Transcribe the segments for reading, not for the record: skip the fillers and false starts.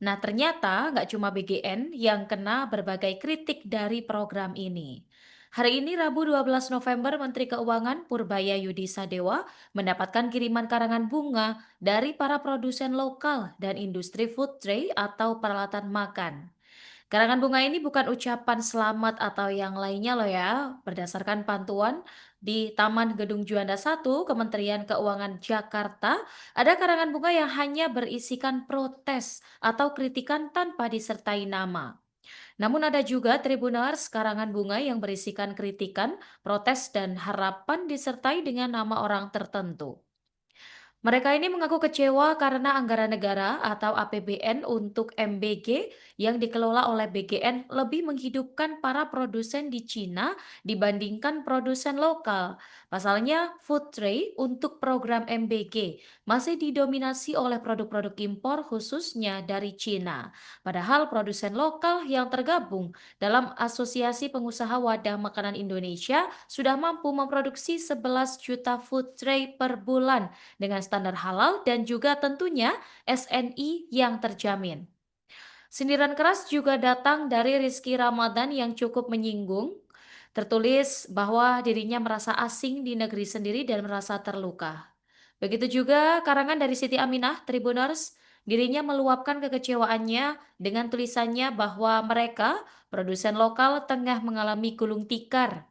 Nah, ternyata nggak cuma BGN yang kena berbagai kritik dari program ini. Hari ini Rabu 12 November, Menteri Keuangan Purbaya Yudi Sadewa mendapatkan kiriman karangan bunga dari para produsen lokal dan industri food tray atau peralatan makan. Karangan bunga ini bukan ucapan selamat atau yang lainnya loh ya. Berdasarkan pantuan di Taman Gedung Juanda 1, Kementerian Keuangan Jakarta, ada karangan bunga yang hanya berisikan protes atau kritikan tanpa disertai nama. Namun ada juga Tribuners karangan bunga yang berisikan kritikan, protes, dan harapan disertai dengan nama orang tertentu. Mereka ini mengaku kecewa karena anggaran negara atau APBN untuk MBG yang dikelola oleh BGN lebih menghidupkan para produsen di Cina dibandingkan produsen lokal. Pasalnya, food tray untuk program MBG masih didominasi oleh produk-produk impor khususnya dari Cina. Padahal produsen lokal yang tergabung dalam Asosiasi Pengusaha Wadah Makanan Indonesia sudah mampu memproduksi 11 juta food tray per bulan dengan standar halal dan juga tentunya SNI yang terjamin. Sindiran keras juga datang dari Rizky Ramadan yang cukup menyinggung. Tertulis bahwa dirinya merasa asing di negeri sendiri dan merasa terluka. Begitu juga karangan dari Siti Aminah Tribuners, dirinya meluapkan kekecewaannya dengan tulisannya bahwa mereka, produsen lokal, tengah mengalami gulung tikar.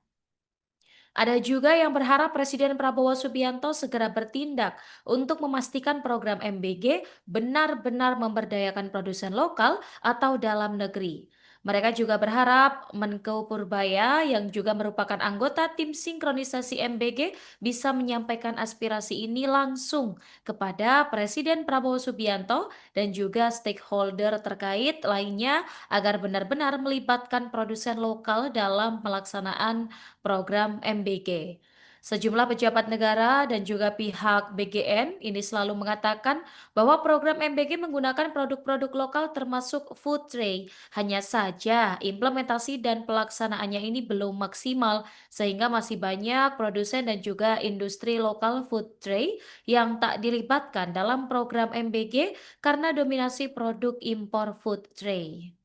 Ada juga yang berharap Presiden Prabowo Subianto segera bertindak untuk memastikan program MBG benar-benar memberdayakan produsen lokal atau dalam negeri. Mereka juga berharap Menko Purbaya yang juga merupakan anggota tim sinkronisasi MBG bisa menyampaikan aspirasi ini langsung kepada Presiden Prabowo Subianto dan juga stakeholder terkait lainnya agar benar-benar melibatkan produsen lokal dalam pelaksanaan program MBG. Sejumlah pejabat negara dan juga pihak BGN ini selalu mengatakan bahwa program MBG menggunakan produk-produk lokal termasuk food tray. Hanya saja implementasi dan pelaksanaannya ini belum maksimal sehingga masih banyak produsen dan juga industri lokal food tray yang tak dilibatkan dalam program MBG karena dominasi produk impor food tray.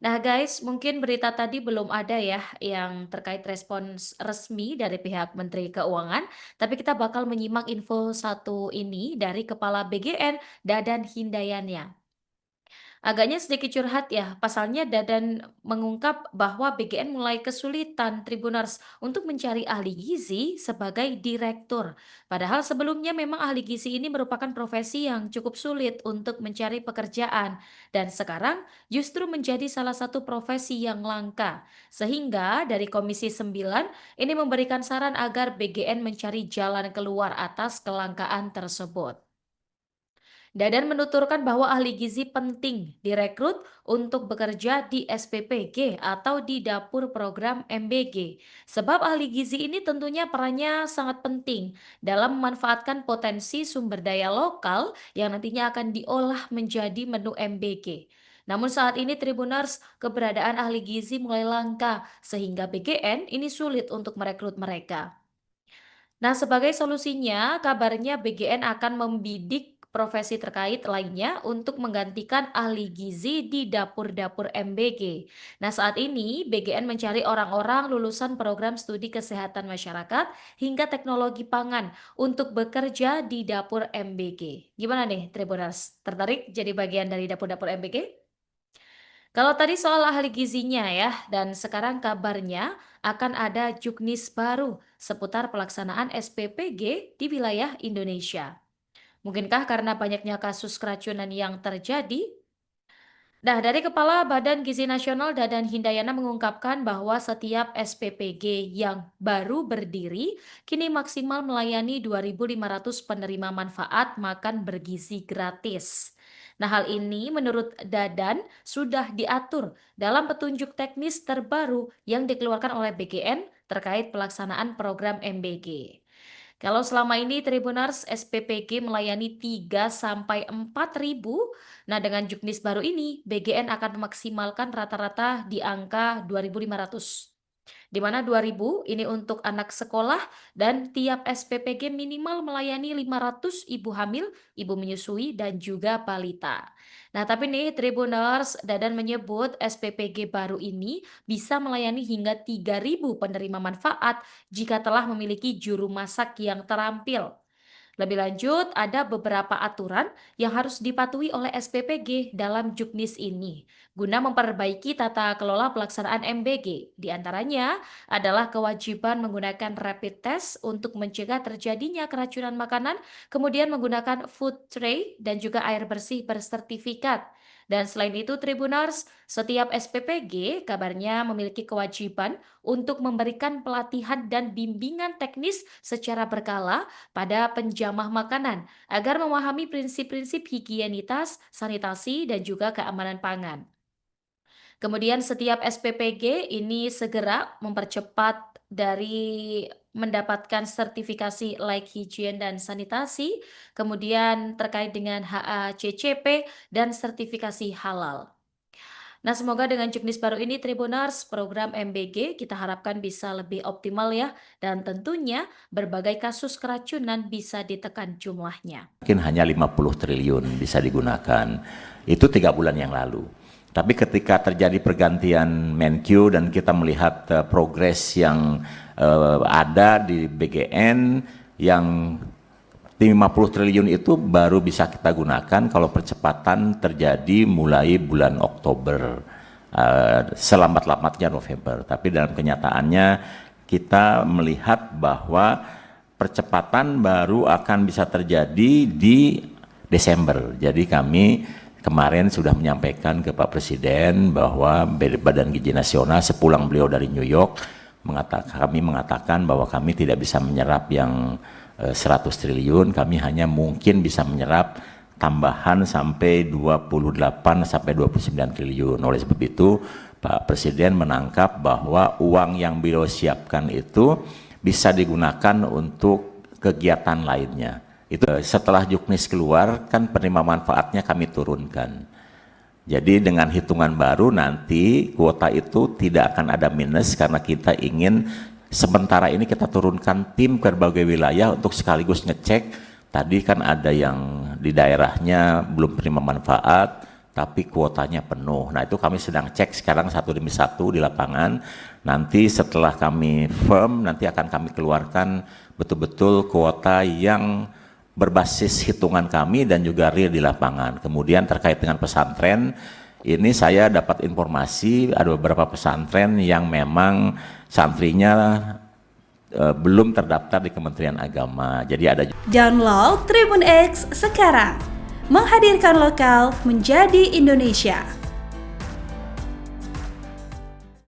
Nah guys, mungkin berita tadi belum ada ya yang terkait respons resmi dari pihak Menteri Keuangan, tapi kita bakal menyimak info satu ini dari Kepala BGN, Dadan Hindayani. Agaknya sedikit curhat ya, pasalnya Dadan mengungkap bahwa BGN mulai kesulitan Tribuners untuk mencari ahli gizi sebagai direktur. Padahal sebelumnya memang ahli gizi ini merupakan profesi yang cukup sulit untuk mencari pekerjaan. Dan sekarang justru menjadi salah satu profesi yang langka. Sehingga dari Komisi 9 ini memberikan saran agar BGN mencari jalan keluar atas kelangkaan tersebut. Dadan menuturkan bahwa ahli gizi penting direkrut untuk bekerja di SPPG atau di dapur program MBG. Sebab ahli gizi ini tentunya perannya sangat penting dalam memanfaatkan potensi sumber daya lokal yang nantinya akan diolah menjadi menu MBG. Namun saat ini Tribuners keberadaan ahli gizi mulai langka sehingga BGN ini sulit untuk merekrut mereka. Nah, sebagai solusinya, kabarnya BGN akan membidik profesi terkait lainnya untuk menggantikan ahli gizi di dapur-dapur MBG. Nah, saat ini BGN mencari orang-orang lulusan program studi kesehatan masyarakat hingga teknologi pangan untuk bekerja di dapur MBG. Gimana nih, Tribuners? Tertarik jadi bagian dari dapur-dapur MBG? Kalau tadi soal ahli gizinya ya, dan sekarang kabarnya akan ada juknis baru seputar pelaksanaan SPPG di wilayah Indonesia. Mungkinkah karena banyaknya kasus keracunan yang terjadi? Nah, dari Kepala Badan Gizi Nasional Dadan Hindayana mengungkapkan bahwa setiap SPPG yang baru berdiri kini maksimal melayani 2.500 penerima manfaat makan bergizi gratis. Nah, hal ini menurut Dadan sudah diatur dalam petunjuk teknis terbaru yang dikeluarkan oleh BGN terkait pelaksanaan program MBG. Kalau selama ini Tribunars SPPG melayani 3 sampai 4 ribu, nah dengan juknis baru ini BGN akan memaksimalkan rata-rata di angka 2.500. di mana 2.000 ini untuk anak sekolah dan tiap SPPG minimal melayani 500 ibu hamil, ibu menyusui, dan juga balita. Nah, tapi nih Tribuners, Dadan menyebut SPPG baru ini bisa melayani hingga 3.000 penerima manfaat jika telah memiliki juru masak yang terampil. Lebih lanjut, ada beberapa aturan yang harus dipatuhi oleh SPPG dalam Juknis ini guna memperbaiki tata kelola pelaksanaan MBG. Di antaranya adalah kewajiban menggunakan rapid test untuk mencegah terjadinya keracunan makanan, kemudian menggunakan food tray dan juga air bersih bersertifikat. Dan selain itu, Tribuners, setiap SPPG kabarnya memiliki kewajiban untuk memberikan pelatihan dan bimbingan teknis secara berkala pada penjamah makanan agar memahami prinsip-prinsip higienitas, sanitasi, dan juga keamanan pangan. Kemudian setiap SPPG ini segera mempercepat dari mendapatkan sertifikasi layak higien dan sanitasi, kemudian terkait dengan HACCP dan sertifikasi halal. Nah, semoga dengan juknis baru ini Tribuners, program MBG kita harapkan bisa lebih optimal ya, dan tentunya berbagai kasus keracunan bisa ditekan jumlahnya. Mungkin hanya 50 triliun bisa digunakan. Itu 3 bulan yang lalu. Tapi ketika terjadi pergantian Menkyu dan kita melihat progres yang ada di BGN yang 50 triliun itu baru bisa kita gunakan kalau percepatan terjadi mulai bulan Oktober, selambat-lambatnya November. Tapi dalam kenyataannya kita melihat bahwa percepatan baru akan bisa terjadi di Desember. Jadi kami kemarin sudah menyampaikan ke Pak Presiden bahwa Badan Gizi Nasional sepulang beliau dari New York kami mengatakan bahwa kami tidak bisa menyerap yang 100 triliun, kami hanya mungkin bisa menyerap tambahan sampai 28 sampai 29 triliun. Oleh sebab itu Pak Presiden menangkap bahwa uang yang beliau siapkan itu bisa digunakan untuk kegiatan lainnya. Itu setelah Juknis keluar kan penerima manfaatnya kami turunkan. Jadi dengan hitungan baru nanti kuota itu tidak akan ada minus karena kita ingin sementara ini kita turunkan tim ke berbagai wilayah untuk sekaligus ngecek. Tadi kan ada yang di daerahnya belum penerima manfaat, tapi kuotanya penuh. Nah itu kami sedang cek sekarang satu demi satu di lapangan. Nanti setelah kami firm, nanti akan kami keluarkan betul-betul kuota yang berbasis hitungan kami dan juga real di lapangan. Kemudian terkait dengan pesantren, ini saya dapat informasi ada beberapa pesantren yang memang santrinya belum terdaftar di Kementerian Agama. Jadi ada. Download Tribun X sekarang, menghadirkan lokal menjadi Indonesia.